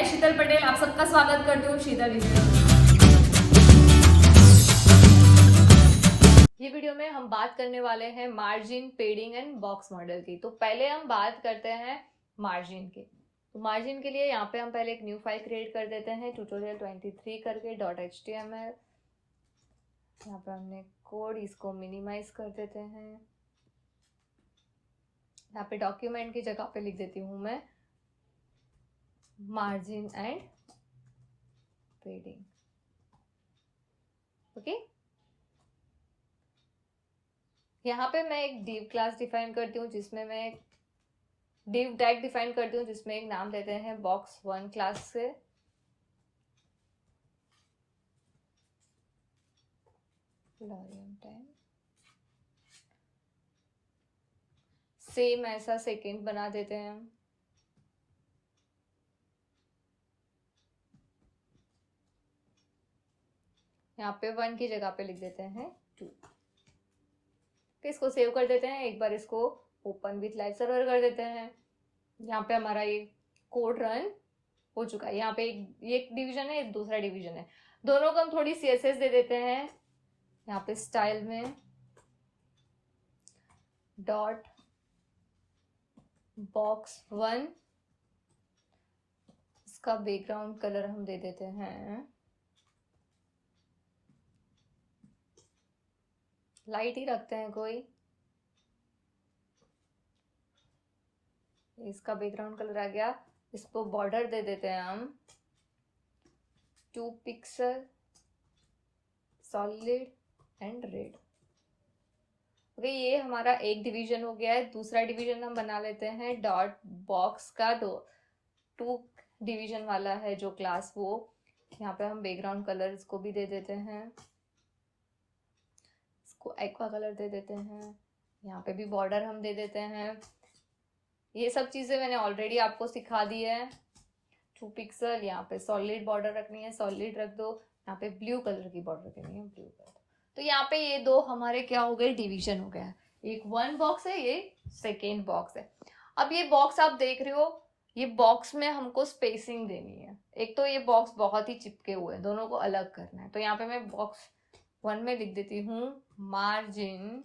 शीतल पटेल आप सबका स्वागत करती हूँ शीतल इसमें। ये वीडियो में हम बात करने वाले हैं मार्जिन, पेडिंग एंड बॉक्स मॉडल की। तो पहले हम बात करते हैं मार्जिन की। तो मार्जिन के लिए यहाँ पे हम पहले एक न्यू फाइल क्रिएट कर देते हैं ट्यूटोरियल 23 करके .html। यहाँ पे हमने कोड, इसको मिनिमाइज कर देते हैं। यहाँ पे डॉक्यूमेंट की जगह पे लिख देती हूँ मैं मार्जिन एंड पेडिंग। ओके, यहाँ पे मैं एक div क्लास डिफाइन करती हूँ जिसमें मैं div टैग डिफाइन करती हूँ जिसमें एक नाम देते हैं box1 क्लास से। सेम ऐसा सेकेंड बना देते हैं हम। यहाँ पे 1 की जगह पे लिख देते हैं 2। इसको सेव कर देते हैं। एक बार इसको ओपन विथ लाइव सर्वर कर देते हैं। यहाँ पे हमारा ये कोड रन हो चुका है। यहाँ पे एक डिवीजन है, एक दूसरा डिवीजन है। दोनों को हम थोड़ी CSS दे देते हैं। यहाँ पे स्टाइल में डॉट box1, इसका बैकग्राउंड कलर हम दे देते हैं लाइट ही रखते हैं कोई। इसका बैकग्राउंड कलर आ गया। इसको बॉर्डर दे देते हैं हम 2 pixel solid and red. Okay, ये हमारा एक डिवीजन हो गया है। दूसरा डिवीजन हम बना लेते हैं डॉट बॉक्स का 2 डिवीजन वाला है जो क्लास, वो यहाँ पे हम बैकग्राउंड कलर इसको भी दे देते हैं। इसको एक्वा कलर दे देते हैं। यहाँ पे भी बॉर्डर हम दे देते हैं। ये सब चीजें मैंने ऑलरेडी आपको सिखा दी है। 2 पिक्सल, यहाँ पे सॉलिड बॉर्डर रखनी है, सॉलिड रख दो। यहाँ पे ब्लू कलर की बॉर्डर रखनी है, ब्लू कलर। तो यहाँ पे ये 2 हमारे क्या हो गए, डिवीजन हो गया। एक 1 बॉक्स है, ये सेकेंड बॉक्स है। अब ये बॉक्स आप देख रहे हो, ये बॉक्स में हमको स्पेसिंग देनी है। एक तो ये बॉक्स बहुत ही चिपके हुए हैं, दोनों को अलग करना है। तो यहाँ पे मैं बॉक्स 1 में लिख देती हूँ मार्जिन।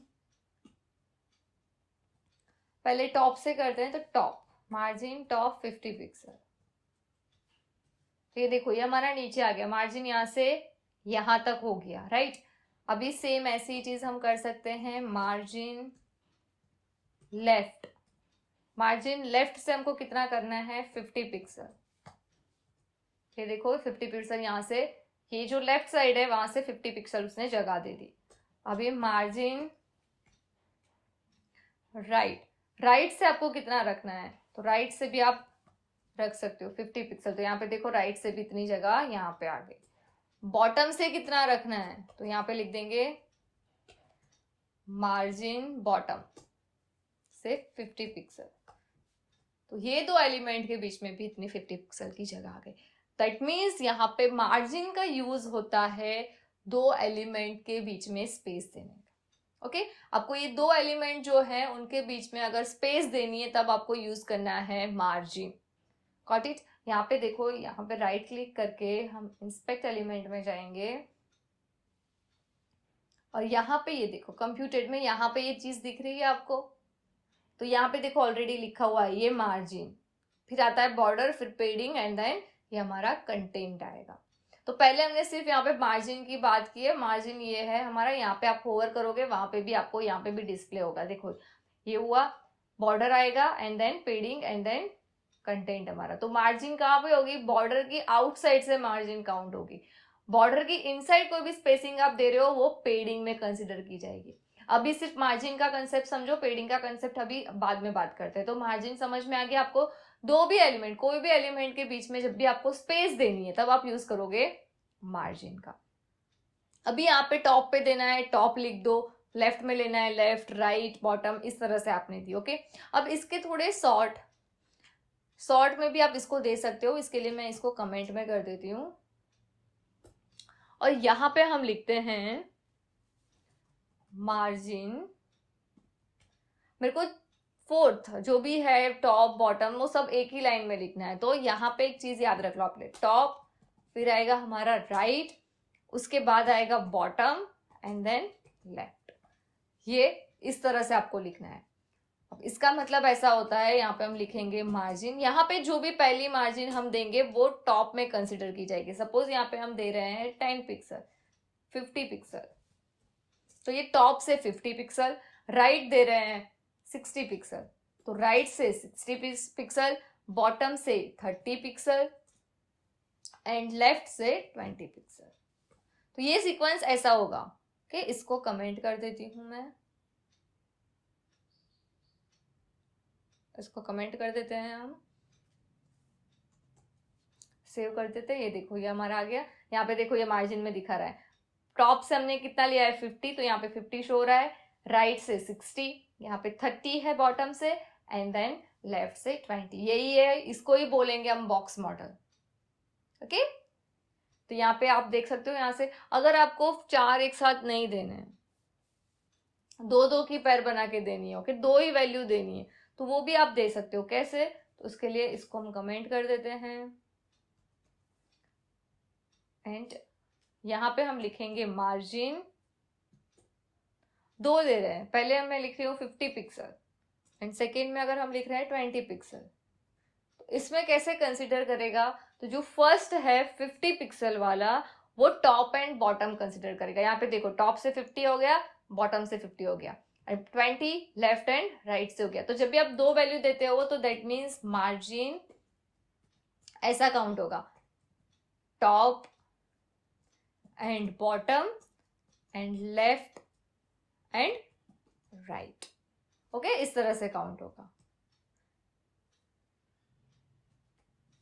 पहले टॉप से करते हैं, तो टॉप मार्जिन टॉप 50 पिक्सल। तो ये देखो, ये हमारा नीचे आ गया। मार्जिन यहाँ से यहाँ तक हो गया, राइट। अभी सेम ऐसी चीज हम कर सकते हैं मार्जिन लेफ्ट। मार्जिन लेफ्ट से हमको कितना करना है, 50 पिक्सल। ये देखो 50 पिक्सल, यहाँ से ये जो लेफ्ट साइड है वहां से 50 पिक्सल उसने जगह दे दी। अब ये मार्जिन राइट से आपको कितना रखना है, तो राइट से भी आप रख सकते हो 50 पिक्सल। तो यहाँ पे देखो राइट से भी इतनी जगह यहाँ पे आ गई। बॉटम से कितना रखना है, तो यहाँ पे लिख देंगे मार्जिन बॉटम से 50 पिक्सल। तो ये 2 एलिमेंट के बीच में भी इतनी 50 पिक्सल की जगह आ गई। दैट मीन्स यहाँ पे मार्जिन का यूज होता है 2 एलिमेंट के बीच में स्पेस देने का। ओके, आपको ये 2 एलिमेंट जो है उनके बीच में अगर स्पेस देनी है तब आपको यूज करना है मार्जिन। Got it. यहाँ पे देखो, यहाँ पे राइट क्लिक करके हम इंस्पेक्ट एलिमेंट में जाएंगे और यहाँ पे ये देखो कंप्यूटेड में यहाँ पे ये चीज दिख रही है आपको। तो यहाँ पे देखो ऑलरेडी लिखा हुआ है ये मार्जिन, फिर आता है बॉर्डर, फिर पेडिंग एंड देन ये हमारा कंटेंट आएगा। तो पहले हमने सिर्फ यहाँ पे मार्जिन की बात की है। मार्जिन ये है हमारा, यहाँ पे आप होवर करोगे वहां पे भी आपको यहाँ पे भी डिस्प्ले होगा। देखो ये हुआ, बॉर्डर आएगा and then padding and then content हमारा। तो मार्जिन कहाँ पे होगी, बॉर्डर की आउटसाइड से मार्जिन काउंट होगी। बॉर्डर की इनसाइड कोई भी स्पेसिंग आप दे रहे हो वो पेडिंग में कंसिडर की जाएगी। अभी सिर्फ मार्जिन का कंसेप्ट समझो, पेडिंग का कंसेप्ट अभी बाद में बात करते हैं। तो मार्जिन समझ में आ गया आपको। 2 भी एलिमेंट, कोई भी एलिमेंट के बीच में जब भी आपको स्पेस देनी है तब आप यूज करोगे मार्जिन का। अभी यहाँ पे टॉप पे देना है, टॉप लिख दो। लेफ्ट में लेना है, लेफ्ट, राइट, बॉटम, इस तरह से आपने दी। ओके, अब इसके थोड़े शॉर्ट में भी आप इसको दे सकते हो। इसके लिए मैं इसको कमेंट में कर देती हूँ और यहां पे हम लिखते हैं मार्जिन। मेरे को फोर्थ जो भी है टॉप बॉटम वो सब एक ही लाइन में लिखना है। तो यहाँ पे एक चीज याद रख लो आपने, टॉप, फिर आएगा हमारा राइट, उसके बाद आएगा बॉटम एंड देन लेफ्ट। ये इस तरह से आपको लिखना है। अब इसका मतलब ऐसा होता है, यहाँ पे हम लिखेंगे मार्जिन, यहाँ पे जो भी पहली मार्जिन हम देंगे वो टॉप में कंसिडर की जाएगी। सपोज यहाँ पे हम दे रहे हैं 10 पिक्सल, 50 पिक्सल, तो ये टॉप से 50 पिक्सल, राइट दे रहे हैं 60 पिक्सल, तो राइट से 60 पिक्सल, बॉटम से 30 पिक्सल एंड लेफ्ट से 20 पिक्सल। तो ये सीक्वेंस ऐसा होगा। ओके, इसको कमेंट कर देती हूं मैं, इसको कमेंट कर देते हैं, हम सेव कर देते हैं। ये देखो ये हमारा आ गया। यहाँ पे देखो ये मार्जिन में दिखा रहा है, टॉप से हमने कितना लिया है 50, तो यहाँ पे 50 शो हो रहा है, राइट से 60, यहाँ पे 30 है बॉटम से एंड देन लेफ्ट से 20। यही है, इसको ही बोलेंगे हम बॉक्स मॉडल। ओके, तो यहाँ पे आप देख सकते हो, यहाँ से अगर आपको 4 एक साथ नहीं देने हैं, 2-2 की पैर बना के देनी है, ओके, 2 ही वैल्यू देनी है, तो वो भी आप दे सकते हो। कैसे? तो उसके लिए इसको हम कमेंट कर देते हैं एंड यहाँ पे हम लिखेंगे मार्जिन 2 दे रहे हैं, पहले मैं लिख रही हूँ 50 पिक्सल एंड सेकेंड में अगर हम लिख रहे हैं 20 पिक्सल, तो इसमें कैसे कंसिडर करेगा? तो जो फर्स्ट है 50 पिक्सल वाला वो टॉप एंड बॉटम कंसिडर करेगा। यहाँ पे देखो टॉप से 50 हो गया, बॉटम से 50 हो गया, 20 लेफ्ट एंड राइट से हो गया। तो जब भी आप 2 वैल्यू देते हो तो दैट मीन्स मार्जिन ऐसा काउंट होगा, top and bottom and left and right. Okay, इस तरह से काउंट होगा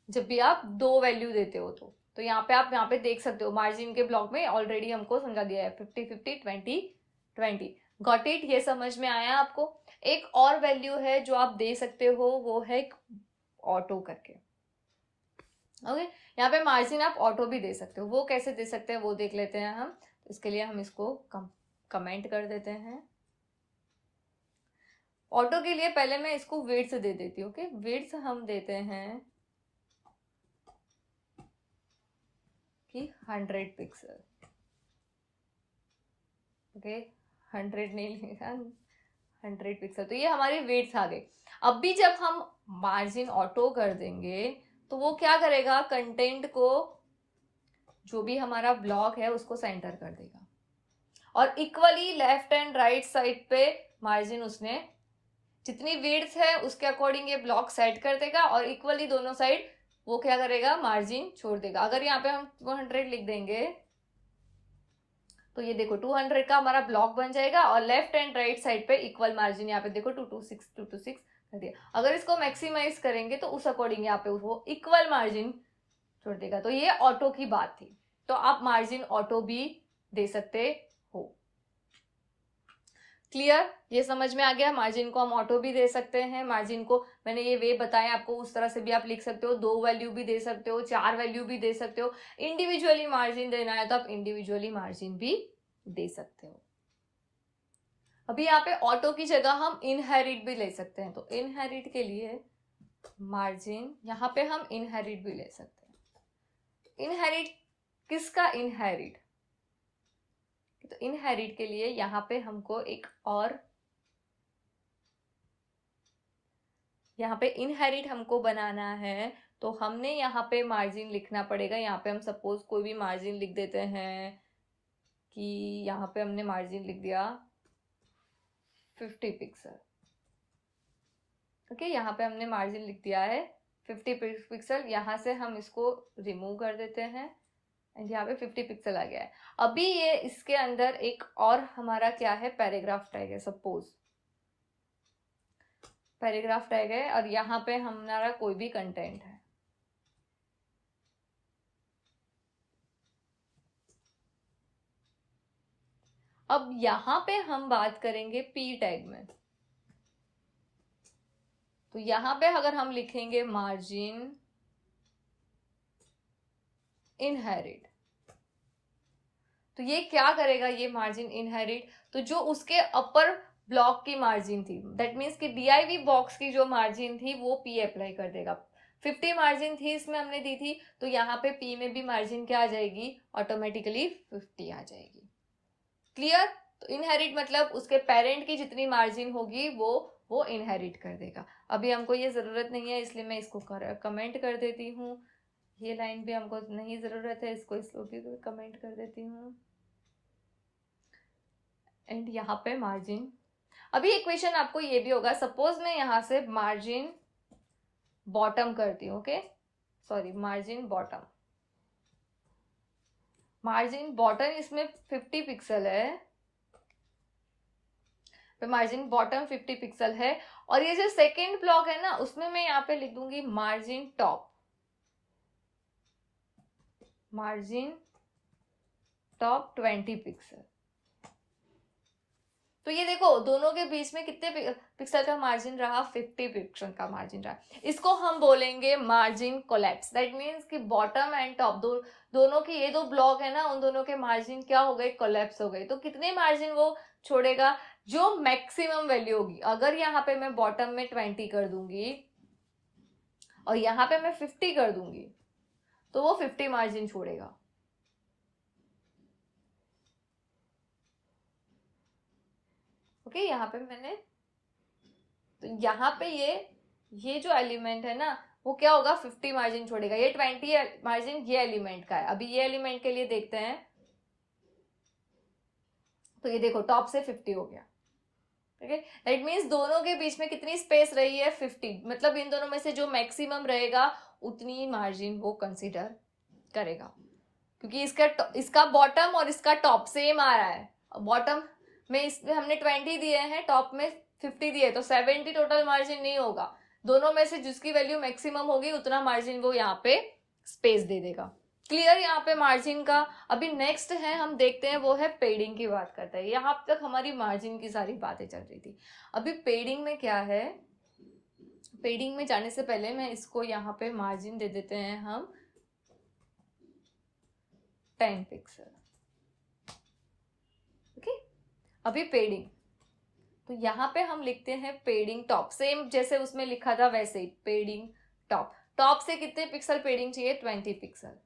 जब भी आप 2 वैल्यू देते हो। तो यहाँ पे आप यहाँ पे देख सकते हो मार्जिन के ब्लॉक में ऑलरेडी हमको समझा दिया है 50 50 20 20। Got it? ये समझ में आया आपको? एक और वैल्यू है जो आप दे सकते हो, वो है ऑटो करके। ओके, यहाँ पे मार्जिन आप ऑटो भी दे सकते हो, वो कैसे दे सकते हैं वो देख लेते हैं हम। इसके लिए हम इसको कमेंट कर देते हैं। ऑटो के लिए पहले मैं इसको विड्थ दे देती हूँ। ओके, विड्थ हम देते हैं कि 100 पिक्सल। ओके, 100 नहीं लिखा, 100 पिक्सल, तो ये हमारी विड्थ आ गई। अब भी जब हम मार्जिन ऑटो कर देंगे तो वो क्या करेगा? कंटेंट को, जो भी हमारा ब्लॉक है उसको सेंटर कर देगा और equally left and right side पे मार्जिन उसने जितनी विड्थ है उसके अकॉर्डिंग ये ब्लॉक सेट कर देगा और इक्वली दोनों साइड वो क्या करेगा? मार्जिन छोड़ देगा। अगर यहाँ पे हम 200 लिख देंगे तो ये देखो 200 का हमारा ब्लॉक बन जाएगा और लेफ्ट एंड राइट साइड पे इक्वल मार्जिन, यहाँ पे देखो 226 कर दिया। अगर इसको मैक्सिमाइज करेंगे तो उस अकॉर्डिंग यहाँ पे वो इक्वल मार्जिन छोड़ देगा। तो ये ऑटो की बात थी, तो आप मार्जिन ऑटो भी दे सकते हो। क्लियर? ये समझ में आ गया? मार्जिन को हम ऑटो भी दे सकते हैं, मार्जिन को मैंने ये वे बताया आपको, उस तरह से भी आप लिख सकते हो। 2 वैल्यू भी दे सकते हो, 4 वैल्यू भी दे सकते हो। इंडिविजुअली मार्जिन देना है तो आप इंडिविजुअली मार्जिन भी दे सकते हो। अभी यहाँ पे ऑटो की जगह हम इनहेरिट भी ले सकते हैं, तो इनहेरिट के लिए मार्जिन यहाँ पे हम इनहेरिट भी ले सकते हैं। इनहेरिट किसका? इनहेरिट, तो इनहेरिट के लिए यहाँ पे हमको एक और, यहाँ पे इनहेरिट हमको बनाना है तो हमने यहाँ पे मार्जिन लिखना पड़ेगा। यहाँ पे हम सपोज कोई भी मार्जिन लिख देते हैं कि यहाँ पे हमने मार्जिन लिख दिया 50 पिक्सल। ओके, यहाँ पे हमने मार्जिन लिख दिया है 50 पिक्सल। यहाँ से हम इसको रिमूव कर देते हैं एंड यहाँ पे 50 पिक्सल आ गया है। अभी ये इसके अंदर एक और हमारा क्या है? पैराग्राफ टैग है। सपोज पैराग्राफ टैग है और यहाँ पे हमारा कोई भी कंटेंट है। अब यहाँ पे हम बात करेंगे पी टैग में, तो यहाँ पे अगर हम लिखेंगे मार्जिन इनहेरिट, तो ये क्या करेगा? ये मार्जिन इनहेरिट, तो जो उसके अपर ब्लॉक की मार्जिन थी, दैट मीन्स कि डीआईवी बॉक्स की जो मार्जिन थी वो पी अप्लाई कर देगा। 50 मार्जिन थी इसमें हमने दी थी, तो यहाँ पे पी में भी मार्जिन क्या आ जाएगी, ऑटोमेटिकली 50 आ जाएगी। क्लियर? तो इनहेरिट मतलब उसके पेरेंट की जितनी मार्जिन होगी वो इनहेरिट कर देगा। अभी हमको ये जरूरत नहीं है, इसलिए मैं इसको कमेंट कर देती हूँ। ये लाइन भी हमको नहीं जरूरत है, इसको भी कमेंट कर देती हूँ। एंड यहाँ पे मार्जिन, अभी एक क्वेश्चन आपको ये भी होगा, सपोज मैं यहाँ से मार्जिन बॉटम करती हूँ, okay sorry margin bottom, margin bottom इसमें 50 पिक्सल है, मार्जिन बॉटम 50 पिक्सल है, और ये जो सेकेंड ब्लॉक है ना उसमें मैं यहाँ पे लिख दूंगी margin top, margin top 20 pixel. तो ये देखो दोनों के बीच में कितने पिक्सल का मार्जिन रहा, 50 पिक्सल का मार्जिन रहा। इसको हम बोलेंगे मार्जिन कोलैप्स, दैट मीन्स कि बॉटम एंड टॉप दोनों की, ये दो ब्लॉक है ना, उन दोनों के मार्जिन क्या हो गए, कोलैप्स हो गए। तो कितने मार्जिन वो छोड़ेगा, जो मैक्सिमम वैल्यू होगी। अगर यहाँ पे मैं बॉटम में 20 कर दूंगी और यहाँ पे मैं 50 कर दूंगी तो वो 50 मार्जिन छोड़ेगा। ओके यहाँ पे मैंने, तो यहाँ पे ये जो एलिमेंट है ना वो क्या होगा, 50 मार्जिन छोड़ेगा। ये 20 मार्जिन ये एलिमेंट का है। अभी ये एलिमेंट के लिए देखते हैं, तो ये देखो टॉप से 50 हो गया। ठीक है, दैट मीन्स दोनों के बीच में कितनी स्पेस रही है, 50। मतलब इन दोनों में से जो मैक्सिमम रहेगा उतनी मार्जिन वो कंसीडर करेगा, क्योंकि इसका बॉटम और इसका टॉप सेम आ रहा है। बॉटम में इसमें हमने 20 दिए हैं, टॉप में 50 दिए, तो 70 टोटल मार्जिन नहीं होगा। दोनों में से जिसकी वैल्यू मैक्सिमम होगी उतना मार्जिन वो यहाँ पे स्पेस दे देगा। क्लियर यहाँ पे मार्जिन का। अभी नेक्स्ट है हम देखते हैं, वो है पेडिंग की बात करते हैं। यहाँ तक हमारी मार्जिन की सारी बातें चल रही थी। अभी पेडिंग में क्या है, पेडिंग में जाने से पहले मैं इसको यहाँ पे मार्जिन दे देते हैं हम 10 पिक्सल। ओके, अभी पेडिंग, तो यहाँ पे हम लिखते हैं पेडिंग टॉप, सेम जैसे उसमें लिखा था वैसे ही पेडिंग टॉप। टॉप से कितने पिक्सल पेडिंग चाहिए, 20 पिक्सल।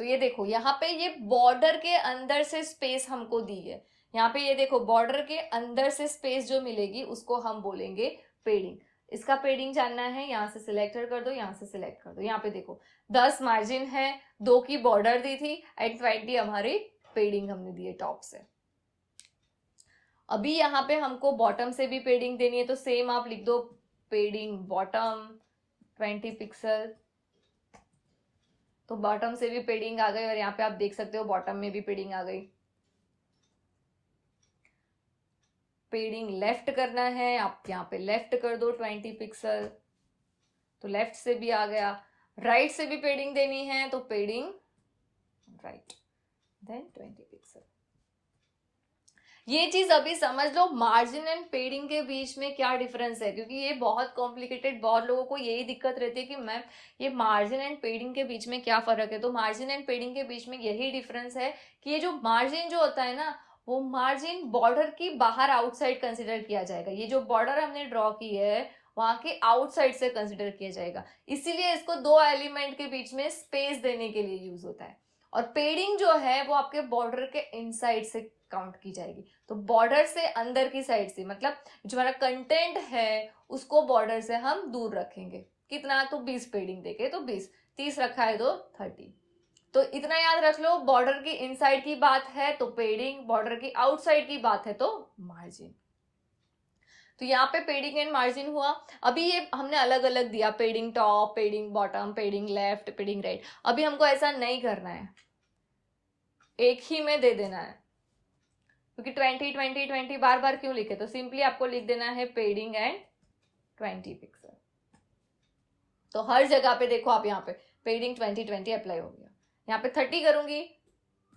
तो ये देखो यहाँ पे ये बॉर्डर के अंदर से स्पेस हमको दी है। यहाँ पे ये देखो बॉर्डर के अंदर से स्पेस जो मिलेगी उसको हम बोलेंगे पेडिंग। इसका पेडिंग जानना है, यहाँ से सिलेक्ट कर दो, यहाँ से सिलेक्ट कर दो। यहाँ पे देखो 10 मार्जिन है, 2 की बॉर्डर दी थी एंड 20 हमारी पेडिंग हमने दी है टॉप से। अभी यहाँ पे हमको बॉटम से भी पेडिंग देनी है, तो सेम आप लिख दो पेडिंग बॉटम 20 पिक्सल। तो बॉटम से भी पेडिंग आ गई और यहाँ पे आप देख सकते हो बॉटम में भी पेडिंग आ गई। पेडिंग लेफ्ट करना है, आप यहाँ पे लेफ्ट कर दो 20 पिक्सल, तो लेफ्ट से भी आ गया। राइट से भी पेडिंग देनी है तो पेडिंग राइट, देन 20 पिक्सल। ये चीज अभी समझ लो मार्जिन एंड पेडिंग के बीच में क्या डिफरेंस है, क्योंकि ये बहुत कॉम्प्लिकेटेड, बहुत लोगों को यही दिक्कत रहती है कि मैम ये मार्जिन एंड पेडिंग के बीच में क्या फर्क है। तो मार्जिन एंड पेडिंग के बीच में यही डिफरेंस है कि ये जो मार्जिन जो होता है ना, वो मार्जिन बॉर्डर की बाहर आउटसाइड कंसिडर किया जाएगा। ये जो बॉर्डर हमने ड्रॉ की है वहां के आउटसाइड से कंसिडर किया जाएगा, इसीलिए इसको 2 एलिमेंट के बीच में स्पेस देने के लिए यूज होता है। और पेडिंग जो है वो आपके बॉर्डर के इनसाइड से काउंट की जाएगी। तो बॉर्डर से अंदर की साइड से, मतलब जो हमारा कंटेंट है उसको बॉर्डर से हम दूर रखेंगे। कितना, तो 20 पेडिंग देके तो 20, 30 रखा है तो 30। तो इतना याद रख लो, बॉर्डर की इनसाइड की बात है तो पेडिंग, बॉर्डर की आउटसाइड की बात है तो मार्जिन। तो यहाँ पे पेडिंग एंड मार्जिन हुआ। अभी ये हमने अलग अलग दिया, पेडिंग टॉप, पेडिंग बॉटम, पेडिंग लेफ्ट, पेडिंग राइट। अभी हमको ऐसा नहीं करना है, एक ही में दे देना है, क्योंकि 20 20 20 बार बार क्यों लिखे, तो सिंपली आपको लिख देना है पेडिंग एंड 20 पिक्सल। तो हर जगह पे देखो आप यहाँ पे पेडिंग 20 20 अप्लाई हो गया। यहाँ पे 30 करूंगी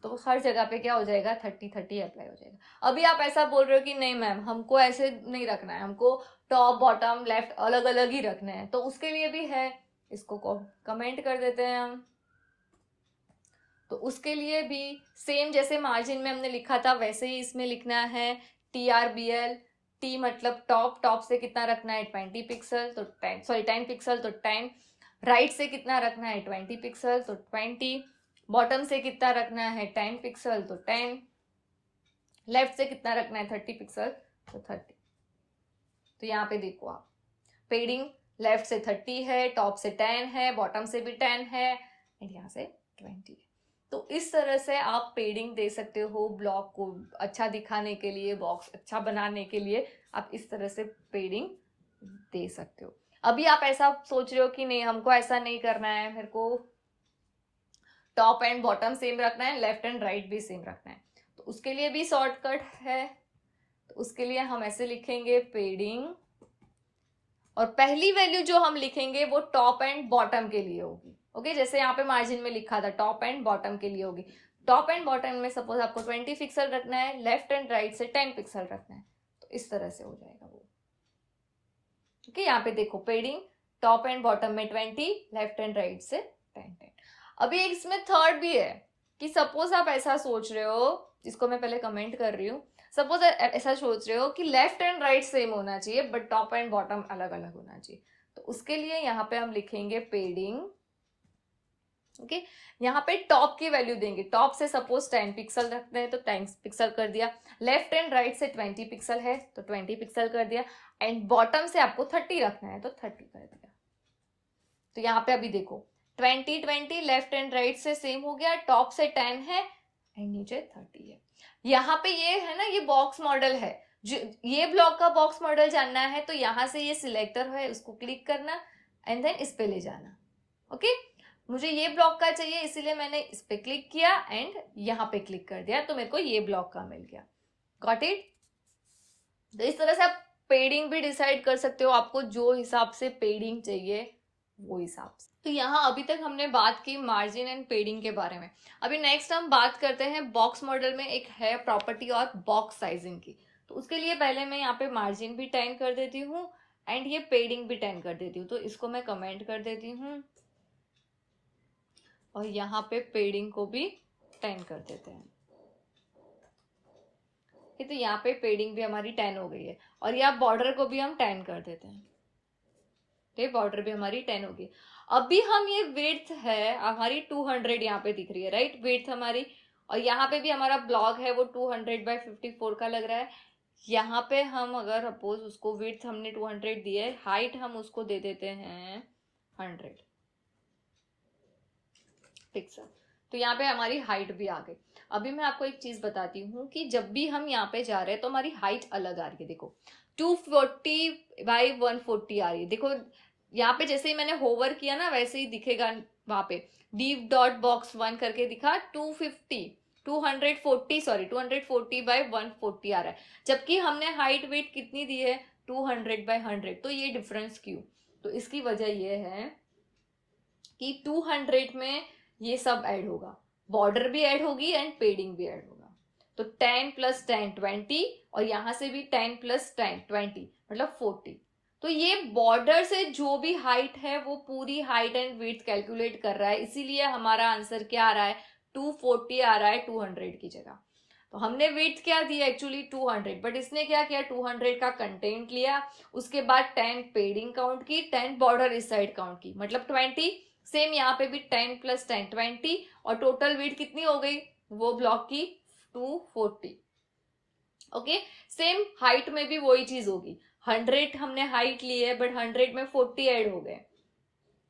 तो हर जगह पे क्या हो जाएगा, 30 30 अप्लाई हो जाएगा। अभी आप ऐसा बोल रहे हो कि नहीं मैम हमको ऐसे नहीं रखना है, हमको टॉप बॉटम लेफ्ट अलग अलग ही रखने हैं, तो उसके लिए भी है, इसको कमेंट कर देते हैं हम। तो उसके लिए भी सेम जैसे मार्जिन में हमने लिखा था वैसे ही इसमें लिखना है TRBL, T मतलब टॉप, टॉप से कितना रखना है 20 पिक्सल तो 10 पिक्सल तो 10, राइट से कितना रखना है 20 पिक्सल तो 20, बॉटम से कितना रखना है 10 पिक्सल तो 10, लेफ्ट से कितना रखना है 30 पिक्सल तो 30। तो यहाँ पे देखो आप, पेडिंग लेफ्ट से 30 है, टॉप से 10 है, बॉटम से भी 10 है, एंड यहाँ से 20 है। तो इस तरह से आप पेडिंग दे सकते हो ब्लॉग को अच्छा दिखाने के लिए, बॉक्स अच्छा बनाने के लिए आप इस तरह से पेडिंग दे सकते हो। अभी आप ऐसा सोच रहे हो कि नहीं हमको ऐसा नहीं करना है, मेरे को टॉप एंड बॉटम सेम रखना है, लेफ्ट एंड राइट भी सेम रखना है, तो उसके लिए भी शॉर्टकट है। तो उसके लिए हम ऐसे लिखेंगे पेडिंग, और पहली वैल्यू जो हम लिखेंगे वो टॉप एंड बॉटम के लिए होगी। ओके, जैसे यहाँ पे मार्जिन में लिखा था टॉप एंड बॉटम के लिए होगी। टॉप एंड बॉटम में सपोज आपको 20 पिक्सल रखना है, लेफ्ट एंड राइट से 10 पिक्सल रखना है, तो इस तरह से हो जाएगा वो। ओके, यहाँ पे देखो पेडिंग टॉप एंड बॉटम में 20, लेफ्ट एंड राइट से 10। अभी इसमें थर्ड भी है कि सपोज आप ऐसा सोच रहे हो, जिसको मैं पहले कमेंट कर रही हूँ, सपोज ऐसा सोच रहे हो कि लेफ्ट एंड राइट सेम होना चाहिए बट टॉप एंड बॉटम अलग अलग होना चाहिए, तो उसके लिए यहाँ पे हम लिखेंगे पेडिंग। ओके, यहाँ पे टॉप की वैल्यू देंगे, टॉप से सपोज 10 पिक्सल रखते हैं तो 10 पिक्सल कर दिया, लेफ्ट एंड राइट से 20 पिक्सल है तो 20 पिक्सल कर दिया, एंड बॉटम से आपको 30 रखना है तो 30 कर दिया। तो यहाँ पे अभी देखो 20 लेफ्ट एंड राइट से सेम हो गया, टॉप से 10 है एंड नीचे 30 है। यहाँ पे ये है ना, ये बॉक्स मॉडल है, जो ये ब्लॉक का बॉक्स मॉडल जानना है तो यहाँ से ये सिलेक्टर है उसको क्लिक करना एंड देन इस पे ले जाना। ओके, मुझे ये ब्लॉक का चाहिए इसीलिए मैंने इस पे क्लिक किया एंड यहाँ पे क्लिक कर दिया तो मेरे को ये ब्लॉक का मिल गया। Got it? तो इस तरह से आप पेडिंग भी डिसाइड कर सकते हो, आपको जो हिसाब से पेडिंग चाहिए वो हिसाब से। तो यहाँ अभी तक हमने बात की मार्जिन एंड पेडिंग के बारे में। अभी नेक्स्ट हम बात करते हैं बॉक्स मॉडल में एक है प्रॉपर्टी और बॉक्स साइजिंग की। तो उसके लिए पहले मैं यहाँ पे मार्जिन भी 10 कर देती हूँ एंड ये पेडिंग भी 10 कर देती हूँ, तो इसको मैं कमेंट कर देती हूँ और यहाँ पे पेडिंग को भी 10 कर देते हैं। तो यहाँ पे पेडिंग भी हमारी 10 हो गई है, और यहाँ बॉर्डर को भी हम 10 कर देते हैं, तो बॉर्डर भी हमारी 10 होगी। अभी हम ये विड्थ है हमारी 200 यहाँ पे दिख रही है, राइट, विड्थ हमारी, और यहाँ पे भी हमारा ब्लॉक है वो 200/54 का लग रहा है। यहाँ पे हम अगर सपोज उसको विड्थ हमने 200 दी है, हाइट हम उसको दे देते हैं 100 पिक्सल, तो यहाँ पे हमारी हाइट भी आ गई। अभी मैं आपको एक चीज बताती हूँ कि जब भी हम यहाँ पे जा रहे हैं तो हमारी हाइट अलग आ रही है। देखो 240/140 आ रही है, देखो यहाँ पे जैसे ही मैंने होवर किया ना वैसे ही दिखेगा, वहां पे div.box1 करके दिखा 240/140 आ रहा है, जबकि हमने हाइट वेट कितनी दी है 200/100। तो ये डिफरेंस क्यों? तो इसकी वजह ये है कि 200 में ये सब ऐड होगा, बॉर्डर भी ऐड होगी एंड पेडिंग भी ऐड होगा, तो 10 + 10 20, और यहां से भी 10 + 10 20 मतलब 40। तो ये बॉर्डर से जो भी हाइट है वो पूरी हाइट एंड विड्थ कैलकुलेट कर रहा है, इसीलिए हमारा आंसर क्या आ रहा है 240 आ रहा है 200 की जगह। तो हमने विड्थ क्या दिया एक्चुअली 200, बट इसने क्या किया 200 का कंटेंट लिया, उसके बाद 10 पेडिंग काउंट की, 10 बॉर्डर इस साइड काउंट की, मतलब 20। सेम यहाँ पे भी 10 + 10 20, और टोटल विड्थ कितनी हो गई वो ब्लॉक की 240। ओके, सेम हाइट में भी वही चीज होगी, 100 हमने हाइट ली है बट 100 में 40 ऐड हो गए,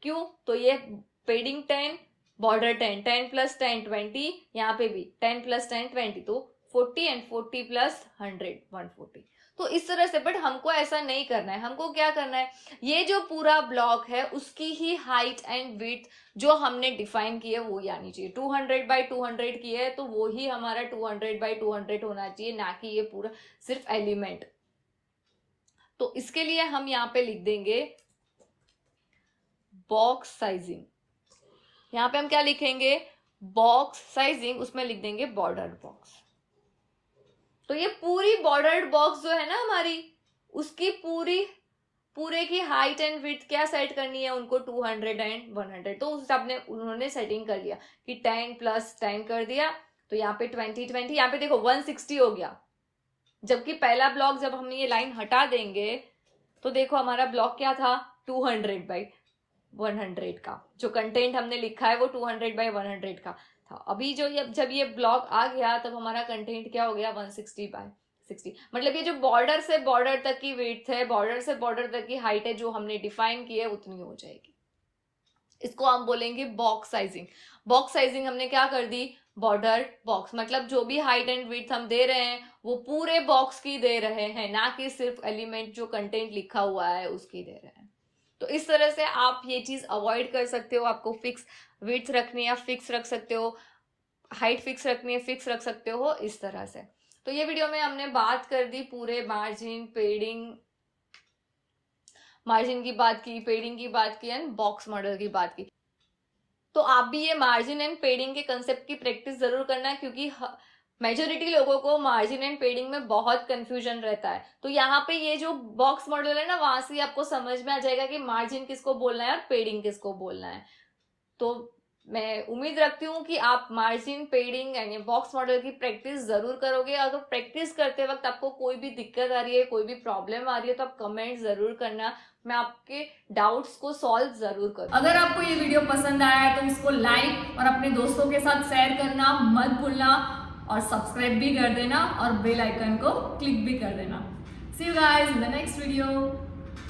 क्यों? तो ये पेडिंग 10 बॉर्डर 10 10 + 10 20, यहाँ पे भी 10 + 10 20, तो 40 एंड 40 + 100 140। तो इस तरह से, बट हमको ऐसा नहीं करना है, हमको क्या करना है ये जो पूरा ब्लॉक है उसकी ही हाइट एंड विड्थ जो हमने डिफाइन की है वो ही आनी चाहिए। 200/200 की है तो वो ही हमारा 200/200 होना चाहिए, ना कि ये पूरा सिर्फ एलिमेंट। तो इसके लिए हम यहाँ पे लिख देंगे बॉक्स साइजिंग। यहाँ पे हम क्या लिखेंगे बॉक्स साइजिंग, उसमें लिख देंगे बॉर्डर्ड बॉक्स। तो ये पूरी बॉर्डर्ड बॉक्स जो है ना हमारी, उसकी पूरे की हाइट एंड विड्थ क्या सेट करनी है उनको 200 एंड 100। तो उस हिसाब ने उन्होंने सेटिंग कर लिया कि 10 + 10 कर दिया, तो यहाँ पे 20 20, यहाँ पे देखो 160 हो गया, जबकि पहला ब्लॉक जब हम ये लाइन हटा देंगे तो देखो हमारा ब्लॉक क्या था, 200/100 का, जो कंटेंट हमने लिखा है वो 200/100 का था। अभी जो जब ये ब्लॉक आ गया तब हमारा कंटेंट क्या हो गया, 160/60। मतलब ये जो बॉर्डर से बॉर्डर तक की विड्थ है, बॉर्डर से बॉर्डर तक की हाइट है जो हमने डिफाइन की है उतनी हो जाएगी। इसको हम बोलेंगे बॉक्स साइजिंग। बॉक्स साइजिंग हमने क्या कर दी, बॉर्डर बॉक्स, मतलब जो भी हाइट एंड विड्थ हम दे रहे हैं वो पूरे बॉक्स की दे रहे हैं, ना कि सिर्फ एलिमेंट जो कंटेंट लिखा हुआ है उसकी दे रहे हैं। तो इस तरह से आप ये चीज अवॉइड कर सकते हो। आपको फिक्स विड्थ रखनी है, फिक्स रख सकते हो, हाइट फिक्स रखनी है, फिक्स रख सकते हो, इस तरह से। तो ये वीडियो में हमने बात कर दी पूरे मार्जिन पेडिंग, मार्जिन की बात की, पेडिंग की बात की एंड बॉक्स मॉडल की बात की। तो आप भी ये मार्जिन एंड पेडिंग के कंसेप्ट की प्रैक्टिस जरूर करना है, क्योंकि मेजोरिटी लोगों को मार्जिन एंड पेडिंग में बहुत कंफ्यूजन रहता है। तो यहाँ पे ये जो बॉक्स मॉडल है ना, वहां से आपको समझ में आ जाएगा कि मार्जिन किसको बोलना है और पेडिंग किसको बोलना है। तो मैं उम्मीद रखती हूँ कि आप मार्जिन पेडिंग यानी बॉक्स मॉडल की प्रैक्टिस जरूर करोगे। अगर प्रैक्टिस करते वक्त आपको कोई भी दिक्कत आ रही है, कोई भी प्रॉब्लम आ रही है, तो आप कमेंट जरूर करना, मैं आपके डाउट्स को सॉल्व जरूर करूँ। अगर आपको ये वीडियो पसंद आया है तो इसको लाइक और अपने दोस्तों के साथ शेयर करना मत भूलना, और सब्सक्राइब भी कर देना और बेल आइकन को क्लिक भी कर देना। See you guys in the next video.